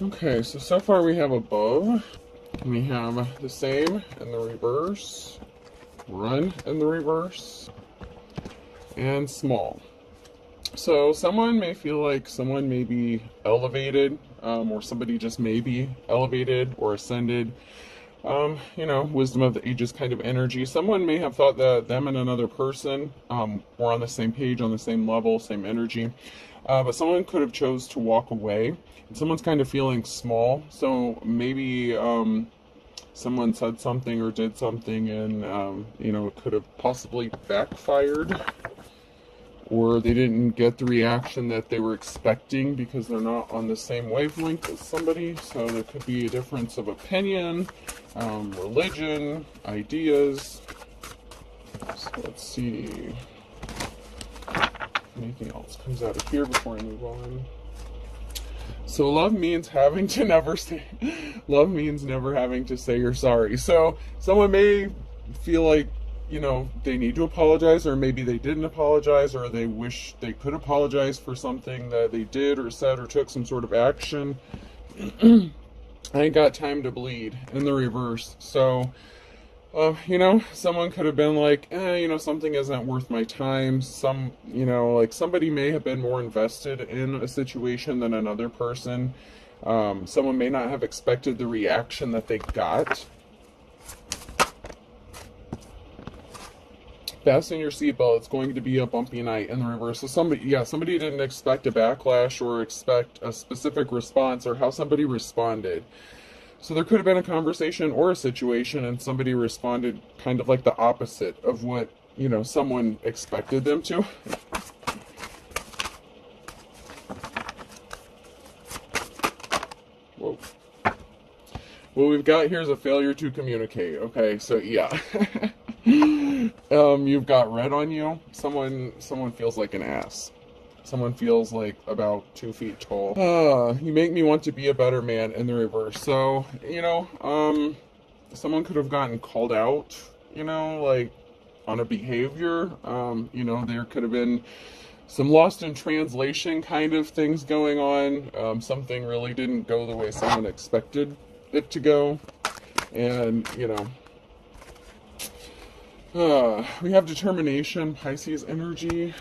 Okay, so far we have above, we have the same in the reverse, run in the reverse, and small. So someone may feel like someone may be elevated, or somebody just may be elevated or ascended. Wisdom of the ages kind of energy. Someone may have thought that them and another person were on the same page, on the same level, same energy. But someone could have chose to walk away. And someone's kind of feeling small. So maybe someone said something or did something and, it could have possibly backfired. Or they didn't get the reaction that they were expecting because they're not on the same wavelength as somebody. So there could be a difference of opinion, religion, ideas. So let's see. Anything else comes out of here before I move on. So love means having to never say, love means never having to say you're sorry. So someone may feel like, they need to apologize, or maybe they didn't apologize, or they wish they could apologize for something that they did or said or took some sort of action. I ain't got time to bleed in the reverse. So, someone could have been like, something isn't worth my time. Somebody may have been more invested in a situation than another person. Someone may not have expected the reaction that they got. Fasten your seatbelt. It's going to be a bumpy night in the reverse. So somebody didn't expect a backlash or expect a specific response or how somebody responded. So there could have been a conversation or a situation and somebody responded kind of like the opposite of what, someone expected them to. Whoa. What we've got here is a failure to communicate. Okay, so yeah. You've got red on you. Someone feels like an ass. Someone feels like about 2 feet tall. You make me want to be a better man in the reverse. So, someone could have gotten called out, on a behavior. There could have been some lost in translation kind of things going on. Something really didn't go the way someone expected it to go. And, we have determination, Pisces energy.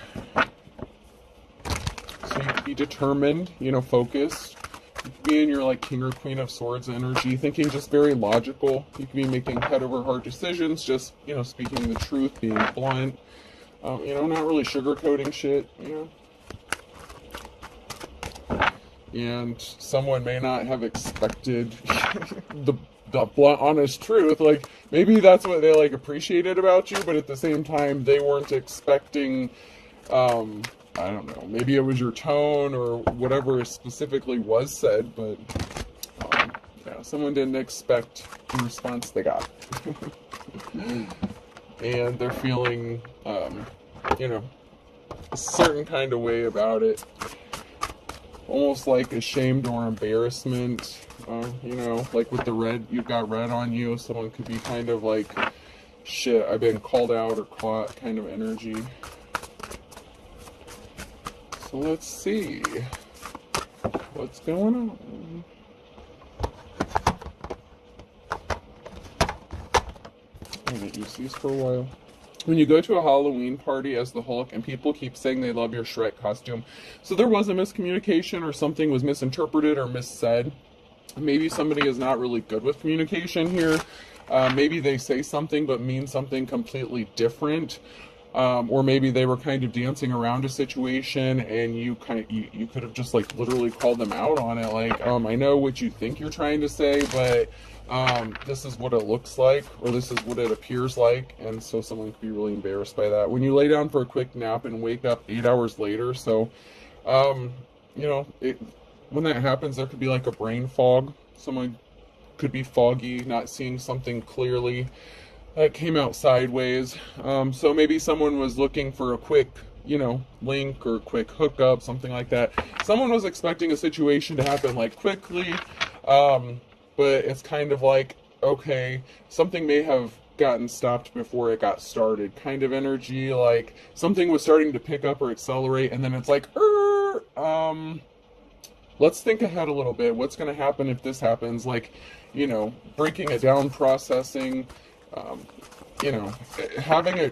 So you could be determined, focused. You could be in your King or Queen of Swords energy, thinking just very logical. You could be making head over heart decisions, just, speaking the truth, being blunt. Not really sugarcoating shit, And someone may not have expected the blunt, honest truth. Maybe that's what they appreciated about you, but at the same time, they weren't expecting, I don't know, maybe it was your tone or whatever specifically was said, but someone didn't expect the response they got. And they're feeling, a certain kind of way about it. Almost like ashamed or embarrassment. With the red, you've got red on you. Someone could be kind of like, shit, I've been called out or caught kind of energy. So let's see what's going on. I'm going to use these for a while. When you go to a Halloween party as the Hulk and people keep saying they love your Shrek costume, so there was a miscommunication or something was misinterpreted or missaid. Maybe somebody is not really good with communication here. Maybe they say something but mean something completely different. Or maybe they were kind of dancing around a situation and you could have just literally called them out on it. I know what you think you're trying to say, but this is what it looks like, or this is what it appears like. And so someone could be really embarrassed by that. When you lay down for a quick nap and wake up 8 hours later, so, when that happens, there could be a brain fog. Someone could be foggy, not seeing something clearly. That came out sideways. So maybe someone was looking for a quick, link or quick hookup, something like that. Someone was expecting a situation to happen quickly. But it's kind of okay, something may have gotten stopped before it got started kind of energy. Something was starting to pick up or accelerate and then it's let's think ahead a little bit. What's going to happen if this happens? Like, you know, breaking it down, processing, you know,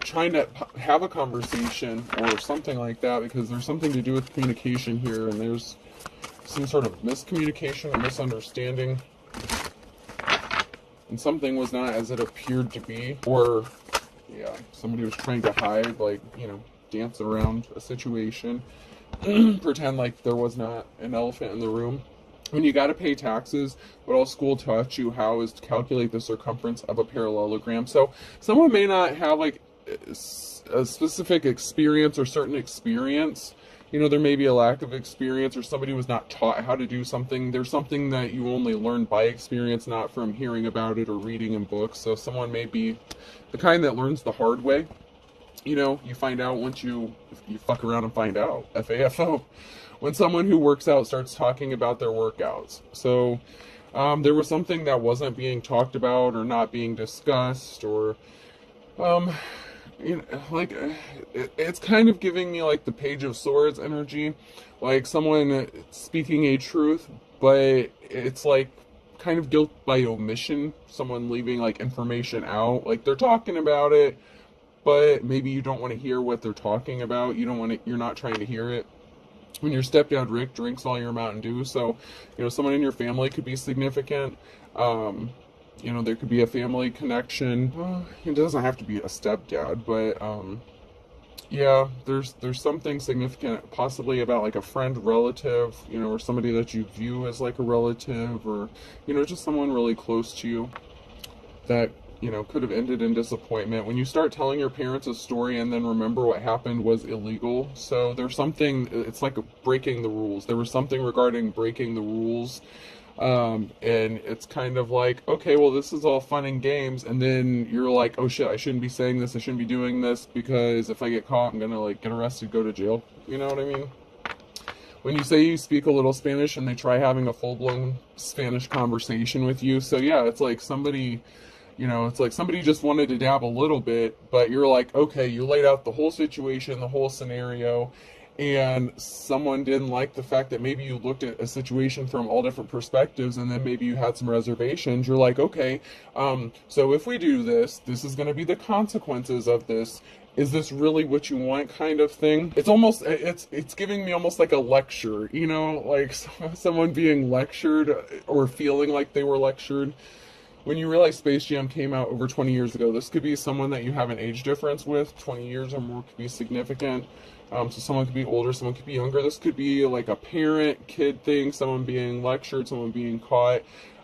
trying to have a conversation or something like that, because there's something to do with communication here, and there's some sort of miscommunication or misunderstanding, and something was not as it appeared to be, or yeah, somebody was trying to hide, like, you know, dance around a situation, pretend like there was not an elephant in the room. When you got to pay taxes, what all school taught you how is to calculate the circumference of a parallelogram. So someone may not have like a specific experience or certain experience. You know, there may be a lack of experience, or somebody was not taught how to do something. There's something that you only learn by experience, not from hearing about it or reading in books. So someone may be the kind that learns the hard way. You know, you find out once you fuck around and find out. FAFO. When someone who works out starts talking about their workouts. So there was something that wasn't being talked about or not being discussed, or you know, like it's kind of giving me like the Page of Swords energy, like someone speaking a truth, but it's like kind of guilt by omission, someone leaving like information out, like they're talking about it, but maybe you don't want to hear what they're talking about. You're not trying to hear it. When your stepdad Rick drinks all your Mountain Dew, so, you know, someone in your family could be significant. You know, there could be a family connection. Well, it doesn't have to be a stepdad, but yeah, there's something significant, possibly about like a friend, relative, you know, or somebody that you view as like a relative, or, you know, just someone really close to you that, you know, could have ended in disappointment. When you start telling your parents a story and then remember what happened was illegal, so there's something, it's like breaking the rules. There was something regarding breaking the rules, and it's kind of like, okay, well, this is all fun and games, and then you're like, oh shit, I shouldn't be saying this, I shouldn't be doing this, because if I get caught, I'm gonna like get arrested, go to jail. You know what I mean? When you say you speak a little Spanish and they try having a full-blown Spanish conversation with you, so yeah, it's like somebody, you know, it's like somebody just wanted to dab a little bit, but you're like, okay, you laid out the whole situation, the whole scenario, and someone didn't like the fact that maybe you looked at a situation from all different perspectives, and then maybe you had some reservations. You're like, okay, so if we do this, this is going to be the consequences of this. Is this really what you want, kind of thing? It's almost, it's giving me almost like a lecture, you know, like someone being lectured or feeling like they were lectured. When you realize Space Jam came out over 20 years ago, this could be someone that you have an age difference with. 20 years or more could be significant. So someone could be older, someone could be younger. This could be like a parent-kid thing, someone being lectured, someone being caught.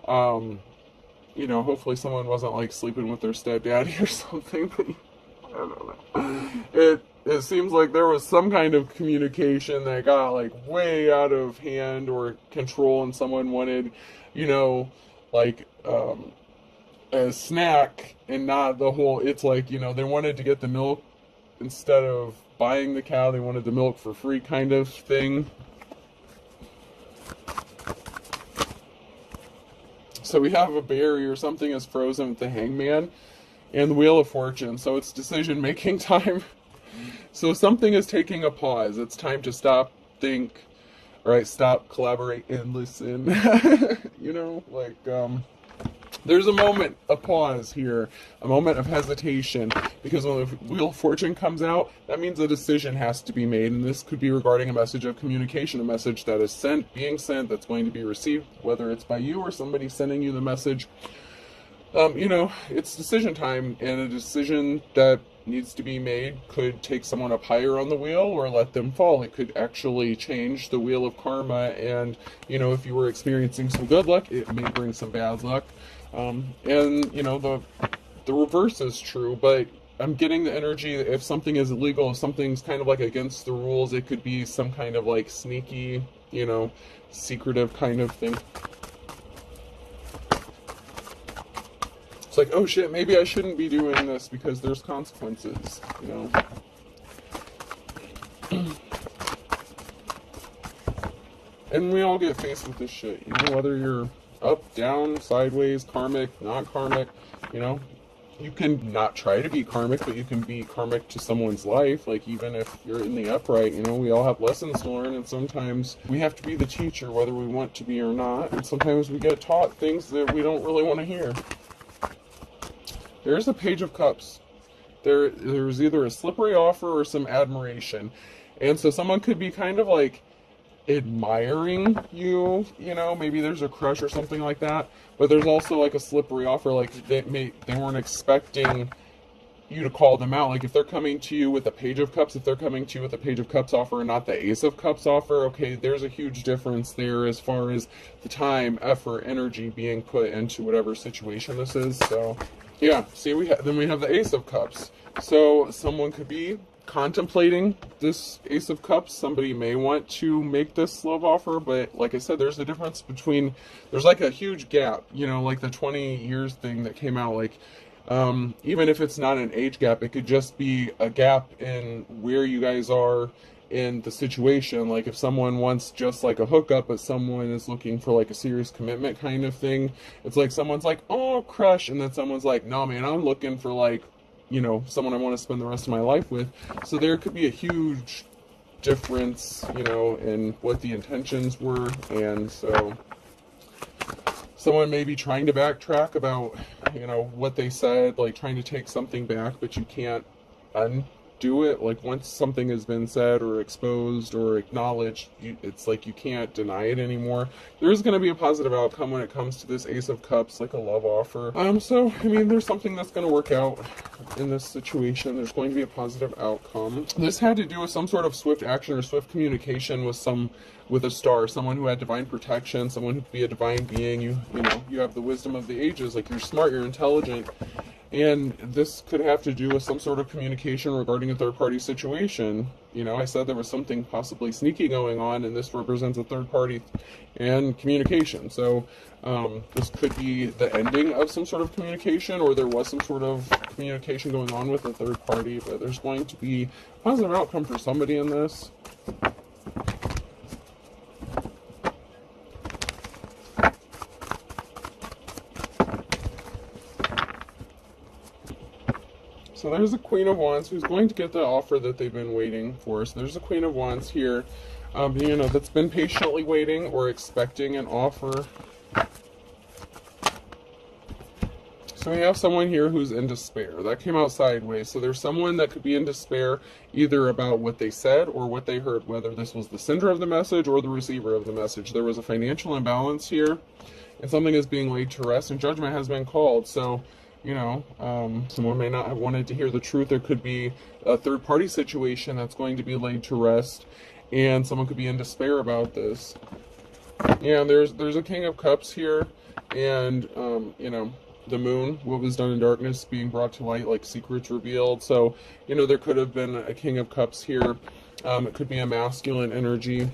You know, hopefully someone wasn't like sleeping with their stepdaddy or something. I don't know. It seems like there was some kind of communication that got like way out of hand or control, and someone wanted, you know, like a snack and not the whole, it's like, you know, they wanted to get the milk instead of buying the cow, they wanted the milk for free, kind of thing. So we have a barrier, something is frozen with the Hangman and the Wheel of Fortune, so it's decision making time. So something is taking a pause. It's time to stop, think, right? Stop, collaborate, and listen. You know, like there's a moment, a pause here, a moment of hesitation, because when the Wheel of Fortune comes out, that means a decision has to be made, and this could be regarding a message of communication, a message that is being sent, that's going to be received, whether it's by you or somebody sending you the message. You know, it's decision time, and a decision that needs to be made could take someone up higher on the wheel or let them fall. It could actually change the wheel of karma, and, you know, if you were experiencing some good luck, it may bring some bad luck. And, you know, the reverse is true, but I'm getting the energy that if something is illegal, if something's kind of like against the rules, it could be some kind of like sneaky, you know, secretive kind of thing. It's like, oh shit, maybe I shouldn't be doing this because there's consequences, you know. And we all get faced with this shit, you know, whether you're up, down, sideways, karmic, not karmic, you know. you can not try to be karmic, but you can be karmic to someone's life. Like, even if you're in the upright, you know, we all have lessons to learn, and sometimes we have to be the teacher, whether we want to be or not, and sometimes we get taught things that we don't really want to hear. There's the Page of Cups. There's either a slippery offer or some admiration. And so someone could be kind of like admiring you, you know, maybe there's a crush or something like that, but there's also like a slippery offer, like they weren't expecting you to call them out. Like, if they're coming to you with a Page of Cups, if they're coming to you with a Page of Cups offer and not the Ace of Cups offer, okay, there's a huge difference there as far as the time, effort, energy being put into whatever situation this is. So yeah, see, then we have the Ace of Cups. So someone could be contemplating this Ace of Cups. Somebody may want to make this love offer, but like I said, there's a difference between, there's like a huge gap, you know, like the 20 years thing that came out, like, even if it's not an age gap, it could just be a gap in where you guys are in the situation. Like, if someone wants just like a hookup, but someone is looking for like a serious commitment kind of thing, it's like someone's like, oh, crush, and then someone's like, no man, I'm looking for like, you know, someone I want to spend the rest of my life with. So there could be a huge difference, you know, in what the intentions were. And so someone may be trying to backtrack about, you know, what they said, like trying to take something back, but you can't undo it. Like, once something has been said or exposed or acknowledged, it's like you can't deny it anymore. There is going to be a positive outcome when it comes to this Ace of Cups, like a love offer. So, I mean, there's something that's going to work out in this situation. There's going to be a positive outcome. This had to do with some sort of swift action or swift communication with a star, someone who had divine protection, someone who could be a divine being. You know, you have the wisdom of the ages, like you're smart, you're intelligent. And this could have to do with some sort of communication regarding a third-party situation. You know, I said there was something possibly sneaky going on, and this represents a third party and communication. So this could be the ending of some sort of communication, or there was some sort of communication going on with a third party, but there's going to be a positive outcome for somebody in this. So there's the Queen of Wands, who's going to get the offer that they've been waiting for. So there's the Queen of Wands here, you know, that's been patiently waiting or expecting an offer. So we have someone here who's in despair. That came out sideways. So there's someone that could be in despair either about what they said or what they heard, whether this was the sender of the message or the receiver of the message. There was a financial imbalance here, and something is being laid to rest, and judgment has been called. So, you know, someone may not have wanted to hear the truth. There could be a third-party situation that's going to be laid to rest, and someone could be in despair about this. Yeah, there's a King of Cups here, and, you know, the moon, what was done in darkness being brought to light, like secrets revealed. So, you know, there could have been a King of Cups here. It could be a masculine energy,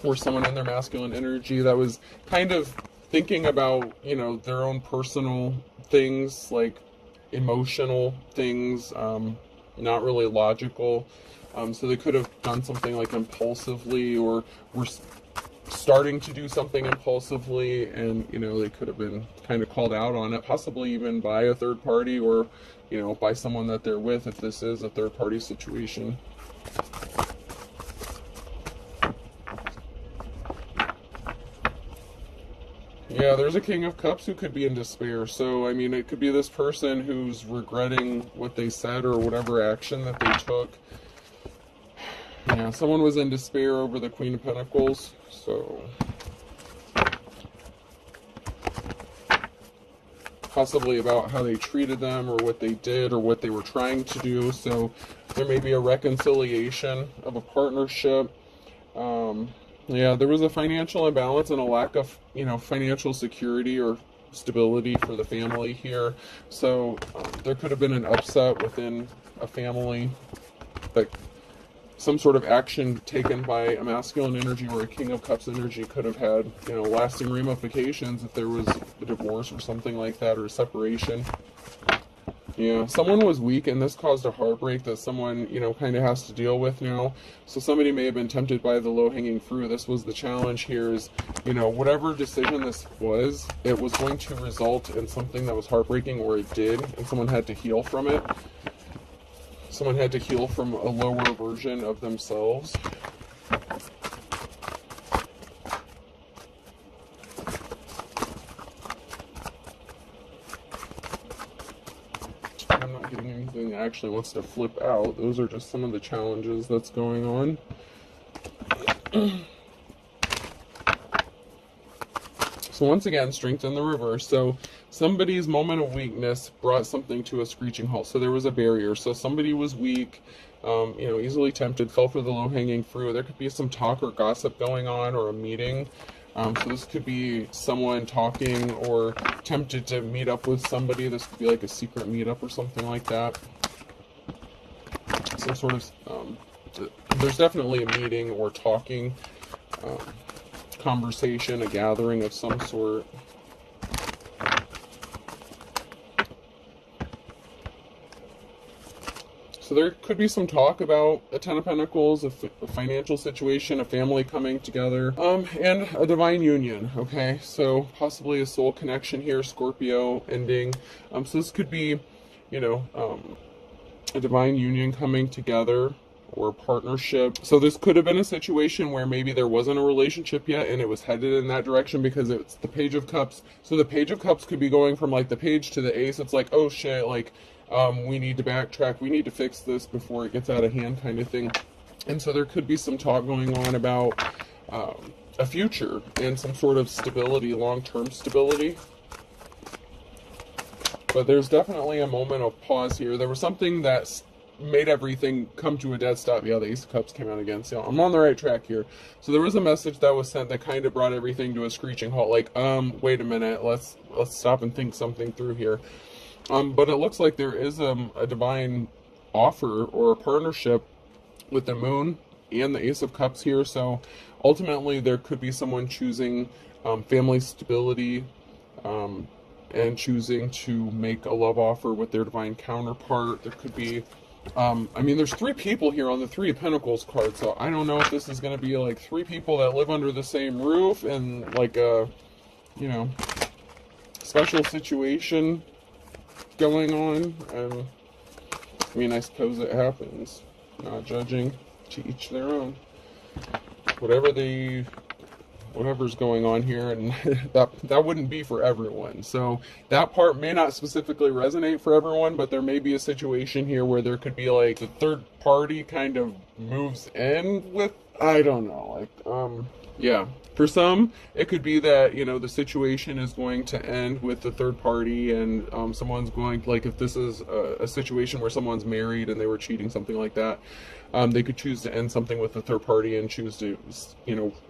or someone in their masculine energy that was kind of thinking about, you know, their own personal things, like emotional things, not really logical. So they could have done something like impulsively, or were starting to do something impulsively, and, you know, they could have been kind of called out on it, possibly even by a third party, or, you know, by someone that they're with, if this is a third party situation. Yeah, there's a King of Cups who could be in despair. So, I mean, it could be this person who's regretting what they said or whatever action that they took. Yeah, someone was in despair over the Queen of Pentacles. So, possibly about how they treated them, or what they did, or what they were trying to do. So, there may be a reconciliation of a partnership. Yeah, there was a financial imbalance and a lack of, you know, financial security or stability for the family here. So there could have been an upset within a family, like some sort of action taken by a masculine energy or a King of Cups energy could have had, you know, lasting ramifications if there was a divorce or something like that, or a separation. Yeah, someone was weak, and this caused a heartbreak that someone, kind of has to deal with now. So somebody may have been tempted by the low-hanging fruit. This was the challenge here is, whatever decision this was, it was going to result in something that was heartbreaking, or it did, and someone had to heal from it. Someone had to heal from a lower version of themselves. I'm not getting anything that actually wants to flip out. Those are just some of the challenges that's going on. So once again, strength in the reverse. So somebody's moment of weakness brought something to a screeching halt. So there was a barrier. So somebody was weak, easily tempted, fell for the low-hanging fruit. There could be some talk or gossip going on, or a meeting. So this could be someone talking or tempted to meet up with somebody. This could be like a secret meetup or something like that. Some sort of, there's definitely a meeting or talking, conversation, a gathering of some sort. So there could be some talk about a Ten of Pentacles, a financial situation, a family coming together, and a divine union, okay? So possibly a soul connection here, Scorpio ending. So this could be, a divine union coming together, or partnership. So this could have been a situation where maybe there wasn't a relationship yet and it was headed in that direction because it's the Page of Cups. So the Page of Cups could be going from like the Page to the Ace. It's like, oh shit, like, we need to backtrack, we need to fix this before it gets out of hand, kind of thing. And so there could be some talk going on about a future and some sort of stability, long-term stability. But there's definitely a moment of pause here. There was something that made everything come to a dead stop. Yeah, the Ace of Cups came out again, so I'm on the right track here. So there was a message that was sent that kind of brought everything to a screeching halt. Like, wait a minute, let's stop and think something through here. But it looks like there is a divine offer or a partnership with the Moon and the Ace of Cups here. So ultimately there could be someone choosing family stability and choosing to make a love offer with their divine counterpart. There could be, there's 3 people here on the Three of Pentacles card. So I don't know if this is going to be like 3 people that live under the same roof and like a, special situation going on. I suppose it happens. Not judging, to each their own. Whatever's going on here, and that wouldn't be for everyone. So that part may not specifically resonate for everyone, but there may be a situation here where there could be like the third party kind of moves in with, I don't know, like, yeah. For some, it could be that, the situation is going to end with the third party and someone's going, like if this is a situation where someone's married and they were cheating, something like that, they could choose to end something with the third party and choose to,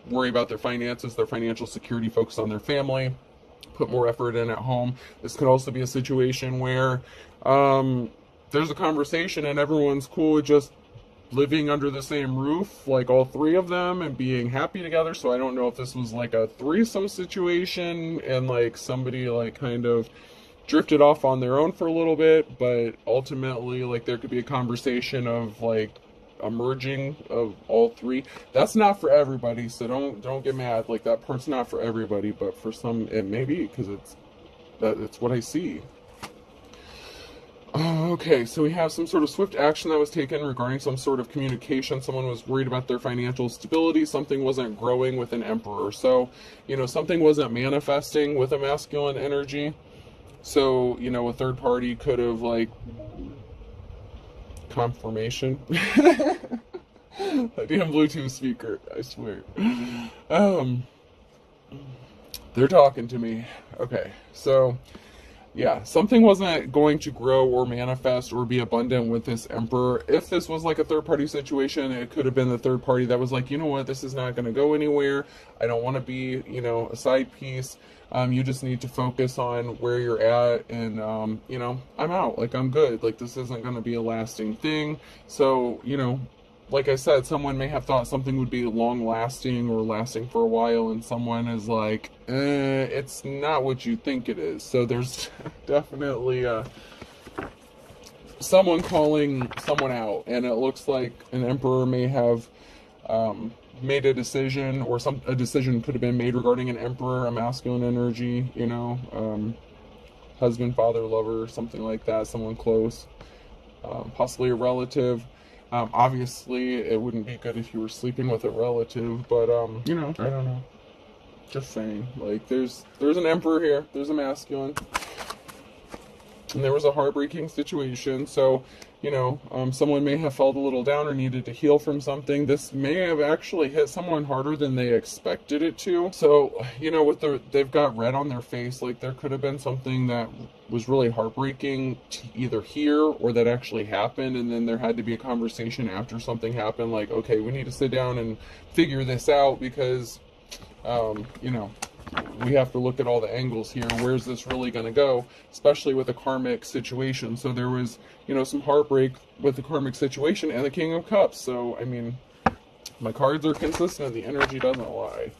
worry about their finances, their financial security, focus on their family, put more effort in at home. This could also be a situation where there's a conversation and everyone's cool with just living under the same roof, like all 3 of them, and being happy together. So I don't know if this was like a threesome situation and like somebody like kind of drifted off on their own for a little bit, but ultimately like there could be a conversation of like a merging of all 3. That's not for everybody, so don't get mad. Like that part's not for everybody, but for some it may be, because it's what I see. Okay, so we have some sort of swift action that was taken regarding some sort of communication. Someone was worried about their financial stability. Something wasn't growing with an Emperor. So, something wasn't manifesting with a masculine energy. So, a third party could have, like, confirmation. A damn Bluetooth speaker, I swear. They're talking to me. Okay, so yeah, something wasn't going to grow or manifest or be abundant with this Emperor. If this was like a third-party situation, it could have been the third party that was like, you know what, this is not going to go anywhere. I don't want to be, a side piece. You just need to focus on where you're at, and, I'm out. Like, I'm good. Like, this isn't going to be a lasting thing. So, like I said, someone may have thought something would be long-lasting or lasting for a while, and someone is like, it's not what you think it is. So there's definitely someone calling someone out, and it looks like an emperor may have made a decision, or a decision could have been made regarding an emperor, a masculine energy, you know, husband, father, lover, something like that, someone close, possibly a relative. Obviously, it wouldn't be good if you were sleeping with a relative, but, you know, I don't know. Just saying, like, there's an emperor here, there's a masculine, and there was a heartbreaking situation, so, you know, someone may have felt a little down or needed to heal from something. This may have actually hit someone harder than they expected it to. So, you know, they've got red on their face, like there could have been something that was really heartbreaking to either hear or that actually happened, and then there had to be a conversation after something happened, like, okay, we need to sit down and figure this out because, you know, we have to look at all the angles here. Where's this really going to go, especially with a karmic situation? So there was, you know, some heartbreak with the karmic situation and the King of Cups. So, I mean, my cards are consistent. The energy doesn't lie.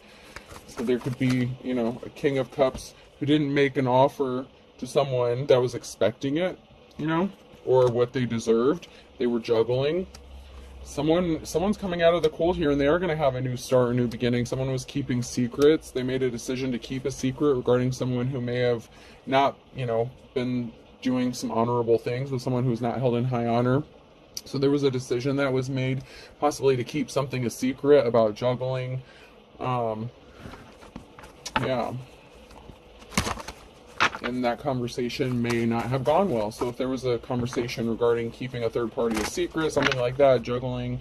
So there could be, you know, a King of Cups who didn't make an offer to someone that was expecting it, you know, or what they deserved. They were juggling. Someone's coming out of the cold here, and they are going to have a new start, a new beginning. Someone was keeping secrets. They made a decision to keep a secret regarding someone who may have not, you know, been doing some honorable things with someone who's not held in high honor. So there was a decision that was made, possibly to keep something a secret about juggling. Yeah. And that conversation may not have gone well. So if there was a conversation regarding keeping a third party a secret, something like that, juggling,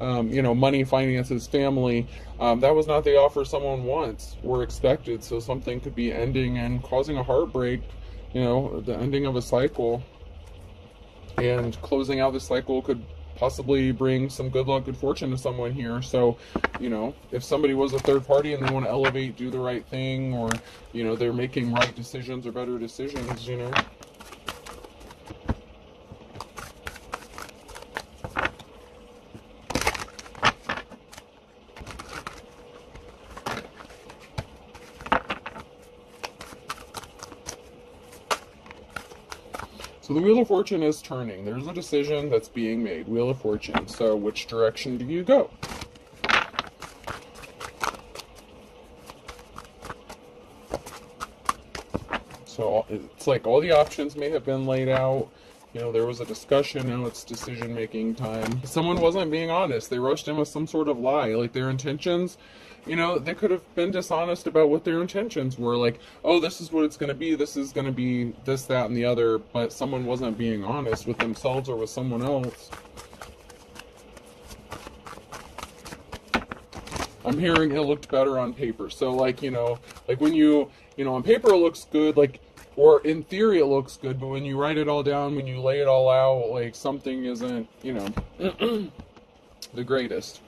you know, money, finances, family, that was not the offer someone wants or expected. So something could be ending and causing a heartbreak, you know, the ending of a cycle. And closing out the cycle could possibly bring some good luck, good fortune to someone here. So, you know, if somebody was a third party and they want to elevate, do the right thing, or, you know, they're making right decisions or better decisions, you know. So the Wheel of Fortune is turning. There's a decision that's being made. Wheel of Fortune. So which direction do you go? So it's like all the options may have been laid out. You know, there was a discussion, now it's decision-making time. Someone wasn't being honest. They rushed in with some sort of lie. Like their intentions, you know, they could have been dishonest about what their intentions were. Like, oh, this is what it's going to be. This is going to be this, that, and the other. But someone wasn't being honest with themselves or with someone else. I'm hearing it looked better on paper. So, like, you know, like when you know, on paper it looks good, like, or in theory it looks good, but when you write it all down, when you lay it all out, like something isn't, you know, the greatest.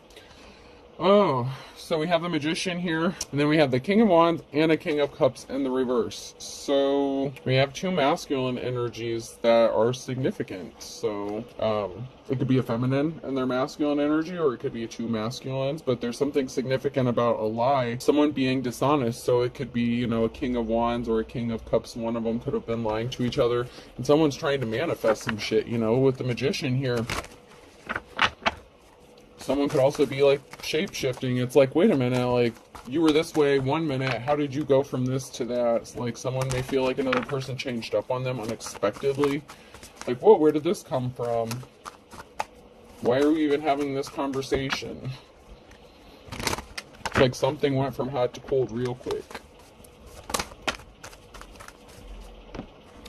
Oh, so we have the Magician here, and then we have the King of Wands and a King of Cups in the reverse. So we have two masculine energies that are significant. So it could be a feminine and their masculine energy, or it could be two masculines, but there's something significant about a lie, someone being dishonest. So it could be, you know, a King of Wands or a King of Cups. One of them could have been lying to each other, and someone's trying to manifest some shit, you know, with the Magician here. Someone could also be like shape-shifting. It's like, wait a minute, like you were this way 1 minute, how did you go from this to that? It's like someone may feel like another person changed up on them unexpectedly. Like, whoa, where did this come from? Why are we even having this conversation? It's like something went from hot to cold real quick.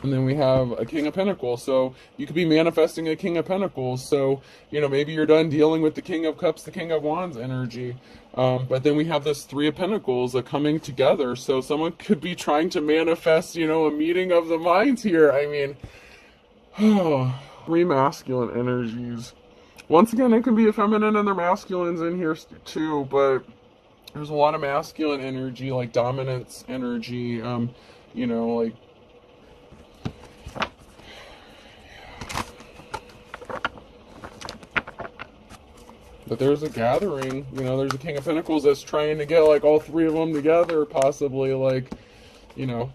And then we have a King of Pentacles. So you could be manifesting a King of Pentacles. So, you know, maybe you're done dealing with the King of Cups, the King of Wands energy. But then we have this Three of Pentacles coming together. So someone could be trying to manifest, you know, a meeting of the minds here. I mean, three masculine energies. Once again, it can be a feminine and their masculines in here too. But there's a lot of masculine energy, like dominance energy, you know, like, but there's a gathering, you know, there's a King of Pentacles that's trying to get, like, all three of them together, possibly, like, you know.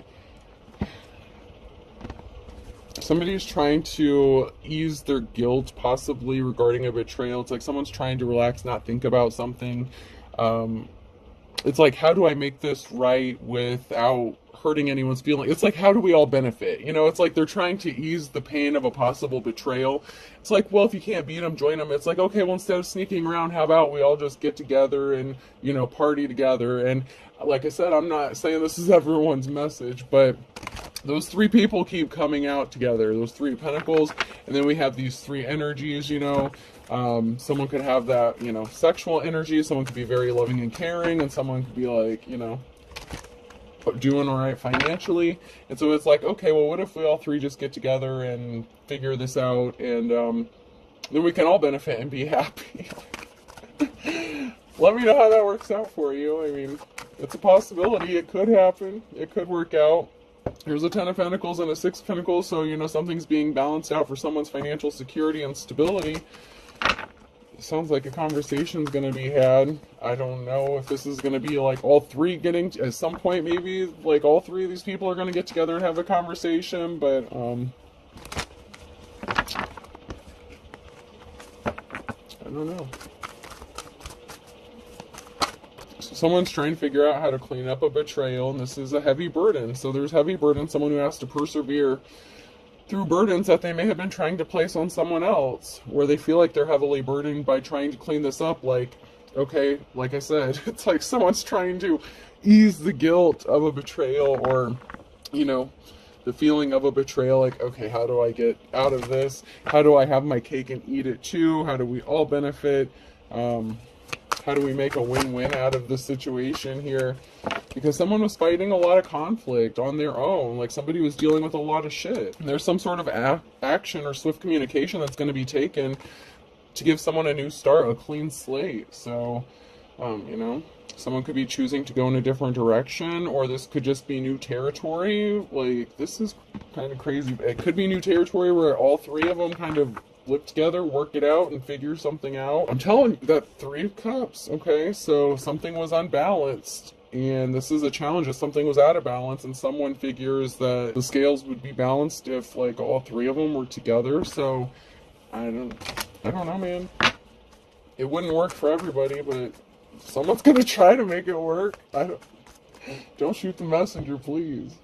somebody's trying to ease their guilt, possibly regarding a betrayal. It's like someone's trying to relax, not think about something. It's like, how do I make this right without hurting anyone's feelings? It's like, how do we all benefit? You know, it's like they're trying to ease the pain of a possible betrayal. It's like, well, if you can't beat them, join them. It's like, okay, well, instead of sneaking around, how about we all just get together and, you know, party together? And like I said, I'm not saying this is everyone's message, but those three people keep coming out together, those three pentacles, and then we have these three energies, you know. Someone could have that, you know, sexual energy, someone could be very loving and caring, and someone could be like, you know, doing all right financially. And so it's like, okay, well, what if we all three just get together and figure this out, and then we can all benefit and be happy. Let me know how that works out for you. I mean, it's a possibility. It could happen. It could work out. Here's a 10 of Pentacles and a 6 of Pentacles, so, you know, something's being balanced out for someone's financial security and stability. It sounds like a conversation's going to be had. I don't know if this is going to be like all three getting, at some point maybe, like all three of these people are going to get together and have a conversation, but, I don't know. Someone's trying to figure out how to clean up a betrayal, and this is a heavy burden. So there's heavy burden, someone who has to persevere through burdens that they may have been trying to place on someone else, where they feel like they're heavily burdened by trying to clean this up. Like, okay, like I said, it's like someone's trying to ease the guilt of a betrayal, or, you know, the feeling of a betrayal. Like, okay, how do I get out of this? How do I have my cake and eat it too? How do we all benefit? How do we make a win-win out of the situation here? Because someone was fighting a lot of conflict on their own. Like, somebody was dealing with a lot of shit. There's some sort of action or swift communication that's going to be taken to give someone a new start, a clean slate. So, you know, someone could be choosing to go in a different direction, or this could just be new territory. Like, this is kind of crazy. It could be new territory where all three of them kind of live together, work it out, and figure something out. I'm telling you, that 3 of Cups, okay? So something was unbalanced, and this is a challenge. If something was out of balance, and someone figures that the scales would be balanced if, like, all three of them were together. So, I don't know, man. It wouldn't work for everybody, but someone's gonna try to make it work. Don't shoot the messenger, please.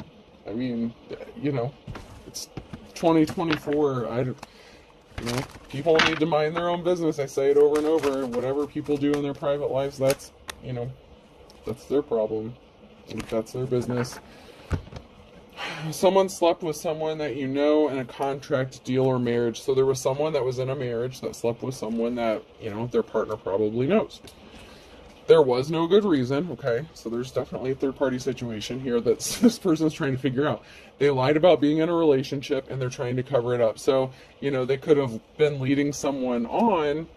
I mean, you know, it's 2024. You know, people need to mind their own business. I say it over and over. Whatever people do in their private lives, that's, you know, that's their problem. That's their business. Someone slept with someone that you know in a contract, deal, or marriage. So there was someone that was in a marriage that slept with someone that, you know, their partner probably knows. There was no good reason, okay? So there's definitely a third-party situation here that this person's trying to figure out. They lied about being in a relationship, and they're trying to cover it up. So, you know, they could have been leading someone on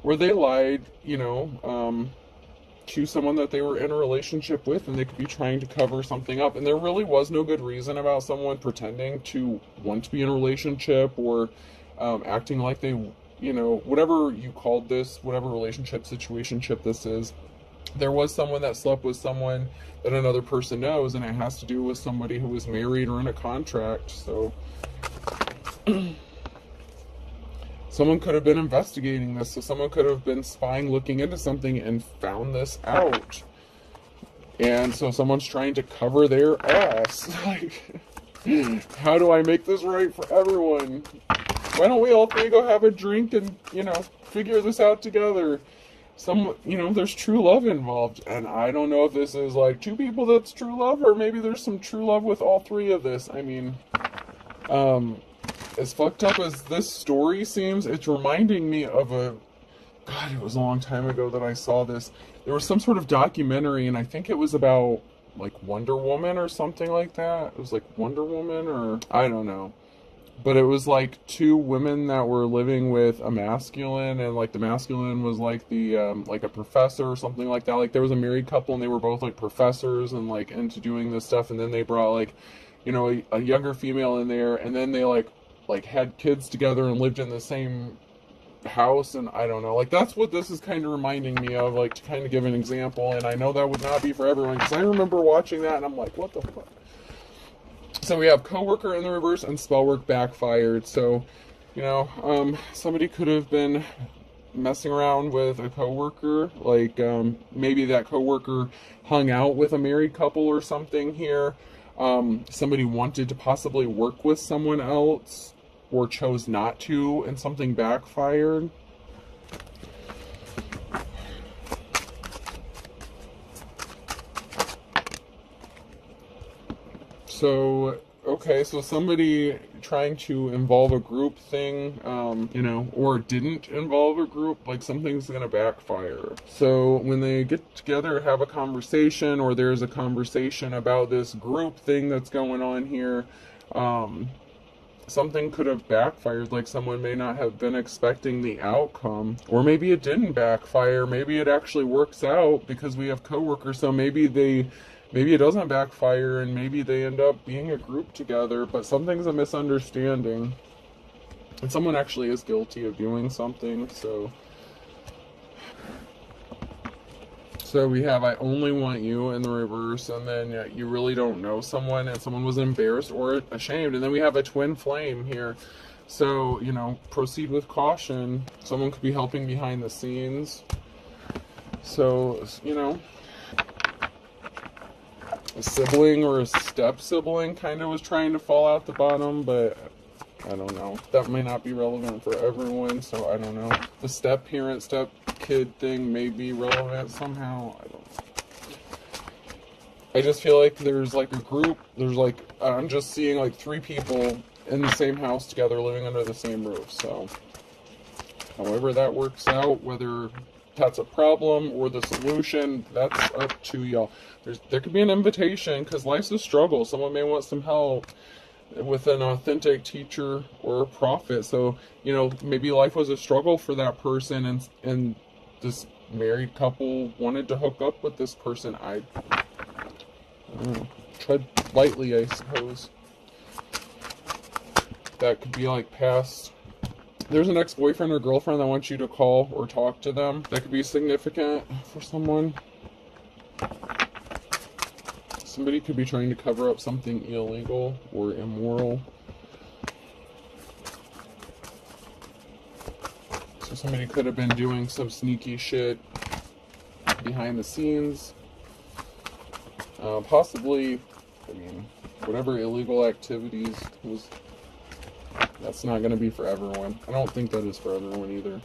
where they lied, you know, to someone that they were in a relationship with, and they could be trying to cover something up. And there really was no good reason about someone pretending to want to be in a relationship, or acting like they, you know, whatever you called this, whatever relationship, situationship this is. There was someone that slept with someone that another person knows, and it has to do with somebody who was married or in a contract. So someone could have been investigating this. So someone could have been spying, looking into something, and found this out. And so someone's trying to cover their ass. Like, how do I make this right for everyone? Why don't we all three go have a drink and, you know, figure this out together? You know, there's true love involved. And I don't know if this is like 2 people that's true love, or maybe there's some true love with all 3 of this. I mean, as fucked up as this story seems, it's reminding me of God, it was a long time ago that I saw this. There was some sort of documentary, and I think it was about, like, Wonder Woman or something like that. It was like Wonder Woman, or I don't know. But it was like 2 women that were living with a masculine, and like the masculine was like the like a professor or something like that. Like, there was a married couple, and they were both like professors and like into doing this stuff. And then they brought, like, you know, a younger female in there, and then they like had kids together and lived in the same house. And I don't know, like, that's what this is kind of reminding me of, like, to kind of give an example. And I know that would not be for everyone, because I remember watching that and I'm like, what the fuck. So we have coworker in the reverse and spell work backfired. So, somebody could have been messing around with a coworker, like maybe that coworker hung out with a married couple or something here. Somebody wanted to possibly work with someone else or chose not to, and something backfired. So, okay, so somebody trying to involve a group thing, or didn't involve a group, like something's gonna backfire. So when they get together, have a conversation, or there's a conversation about this group thing that's going on here, something could have backfired, like someone may not have been expecting the outcome, or maybe it didn't backfire, maybe it actually works out because we have coworkers, so maybe it doesn't backfire and maybe they end up being a group together, but something's a misunderstanding. And someone actually is guilty of doing something, so we have I only want you in the reverse, and then you really don't know someone, and someone was embarrassed or ashamed. And then we have a twin flame here. So, proceed with caution. Someone could be helping behind the scenes. So, a sibling or a step sibling kind of was trying to fall out the bottom, but I don't know. That may not be relevant for everyone, so I don't know. The step parent, step kid thing may be relevant somehow. I don't know. I just feel like there's like a group. I'm just seeing like 3 people in the same house together living under the same roof. So however that works out, whether that's a problem or the solution, that's up to y'all. There could be an invitation, because life's a struggle. Someone may want some help with an authentic teacher or a prophet. So, maybe life was a struggle for that person, and this married couple wanted to hook up with this person. I don't know. Tread lightly, I suppose. That could be like past. There's an ex-boyfriend or girlfriend that wants you to call or talk to them. That could be significant for someone. Somebody could be trying to cover up something illegal or immoral. So somebody could have been doing some sneaky shit behind the scenes. Possibly, whatever illegal activities was. That's not going to be for everyone. I don't think that is for everyone either.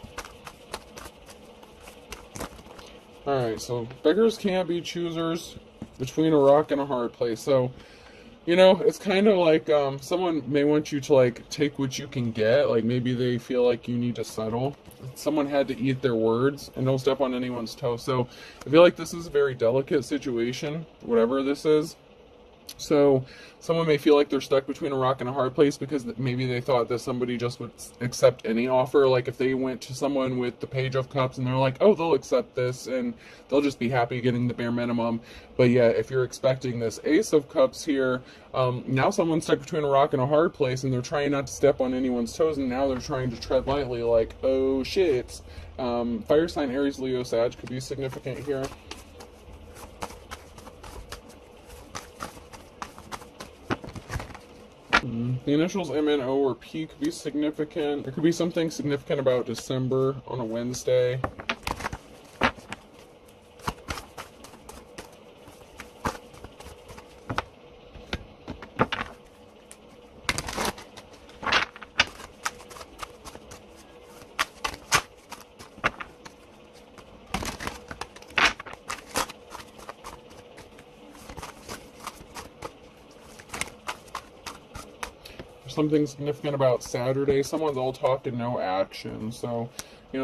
Alright, so beggars can't be choosers between a rock and a hard place. So, it's kind of like someone may want you to like take what you can get. Like maybe they feel like you need to settle. Someone had to eat their words, and don't step on anyone's toes. So I feel like this is a very delicate situation, whatever this is. So someone may feel like they're stuck between a rock and a hard place because maybe they thought that somebody just would accept any offer. Like if they went to someone with the Page of Cups and they're like, oh, they'll accept this and they'll just be happy getting the bare minimum. But yeah, if you're expecting this Ace of Cups here, now someone's stuck between a rock and a hard place, and they're trying not to step on anyone's toes, and now they're trying to tread lightly like, oh shit. Fire sign Aries, Leo, Sag could be significant here. The initials M, N, O, or P could be significant. There could be something significant about December on a Wednesday. Something significant about Saturday. Someone's all talk and no action. So,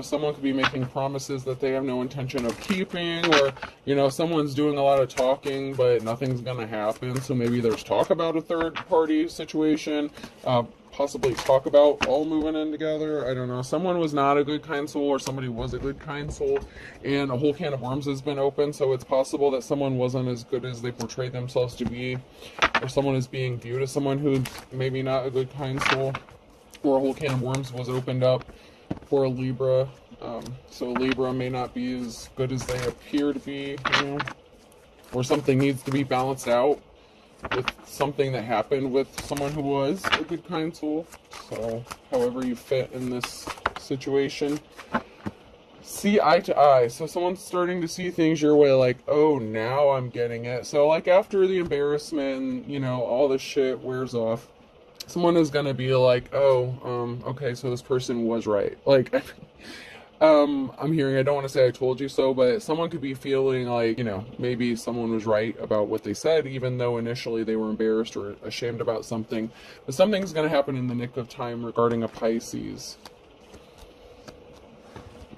someone could be making promises that they have no intention of keeping, or, someone's doing a lot of talking, but nothing's going to happen. So maybe there's talk about a third party situation, possibly talk about all moving in together. I don't know. Someone was not a good, kind soul, or somebody was a good, kind soul, and a whole can of worms has been opened. So it's possible that someone wasn't as good as they portrayed themselves to be, or someone is being viewed as someone who's maybe not a good, kind soul, or a whole can of worms was opened up for a Libra. So Libra may not be as good as they appear to be, or something needs to be balanced out. with something that happened with someone who was a good, kind soul. So, however you fit in this situation. See eye to eye. So someone's starting to see things your way, like, oh, now I'm getting it. So, like, after the embarrassment and, you know, all this shit wears off, someone is gonna be like, oh, okay, so this person was right. Like, I'm hearing, I don't want to say I told you so, but someone could be feeling like, you know, maybe someone was right about what they said, even though initially they were embarrassed or ashamed about something. But something's going to happen in the nick of time regarding a Pisces.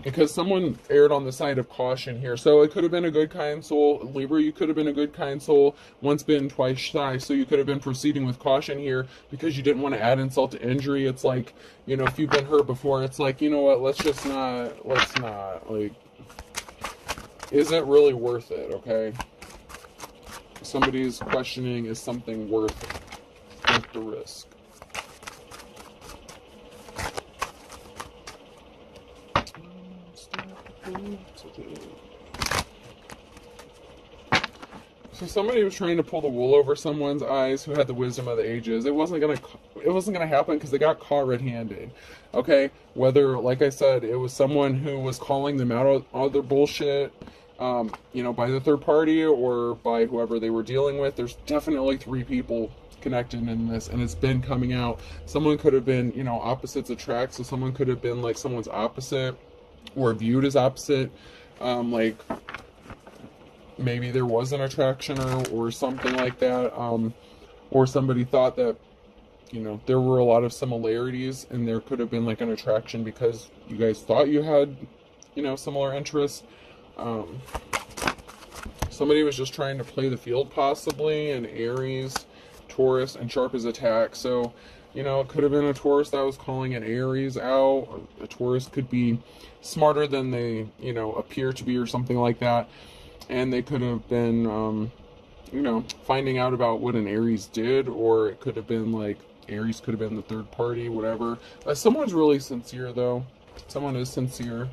Because someone erred on the side of caution here. So it could have been a good, kind soul. Libra, you could have been a good, kind soul. Once bitten, twice shy. So you could have been proceeding with caution here because you didn't want to add insult to injury. It's like, you know, if you've been hurt before, it's like, you know what, let's not, like, is it really worth it, okay? Somebody's questioning, is something worth the risk? So somebody was trying to pull the wool over someone's eyes who had the wisdom of the ages. It wasn't gonna happen because they got caught red-handed. Okay, whether, like I said, it was someone who was calling them out on their bullshit, you know, by the third party or by whoever they were dealing with. There's definitely 3 people connected in this, and it's been coming out. Someone could have been, you know, opposites attract. So someone could have been like someone's opposite, or viewed as opposite, like maybe there was an attraction or something like that, or somebody thought that, you know, there were a lot of similarities and there could have been like an attraction because you guys thought you had, you know, similar interests. Somebody was just trying to play the field possibly, and Aries, Taurus, and sharp as attack. So, you know, it could have been a Taurus that was calling an Aries out. A Taurus could be smarter than they, you know, appear to be or something like that. And they could have been, you know, finding out about what an Aries did, or it could have been like, Aries could have been the third party, whatever. Someone's really sincere, though. Someone is sincere.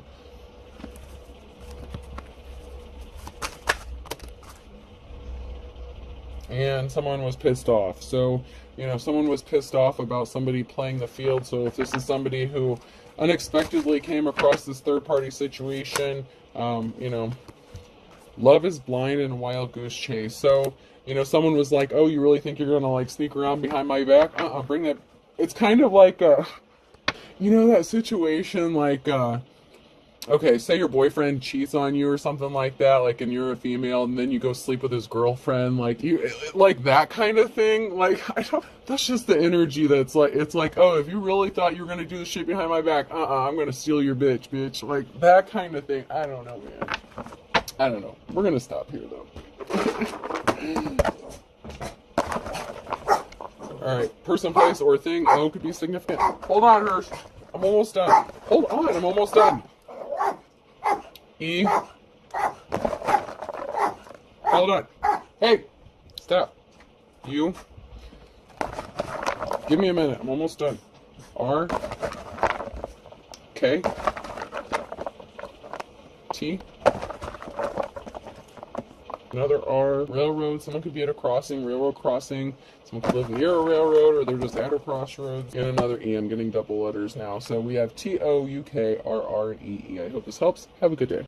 And someone was pissed off. So, you know, someone was pissed off about somebody playing the field. So if this is somebody who unexpectedly came across this third-party situation, you know, love is blind and a wild goose chase. So, you know, someone was like, oh, you really think you're going to, like, sneak around behind my back? Bring that. It's kind of like, you know, that situation, like, okay, say your boyfriend cheats on you or something like that, like, and you're a female, and then you go sleep with his girlfriend, like, you, like, that kind of thing. Like, that's just the energy that's like, it's like, oh, if you really thought you were going to do the shit behind my back, I'm going to steal your bitch. Like, that kind of thing. I don't know, man. I don't know. We're going to stop here, though. Alright, person, place, or thing. O could be significant. Hold on, Hirsch. I'm almost done. Hold on, I'm almost done. E. Hold on. Hey! Stop. U. Give me a minute. I'm almost done. R. K. T. Another R. Railroad. Someone could be at a crossing, railroad crossing. Someone could live near a railroad, or they're just at a crossroads. And another E. I'm getting double letters now. So we have T, O, U, K, R, R, and E, E. I hope this helps. Have a good day.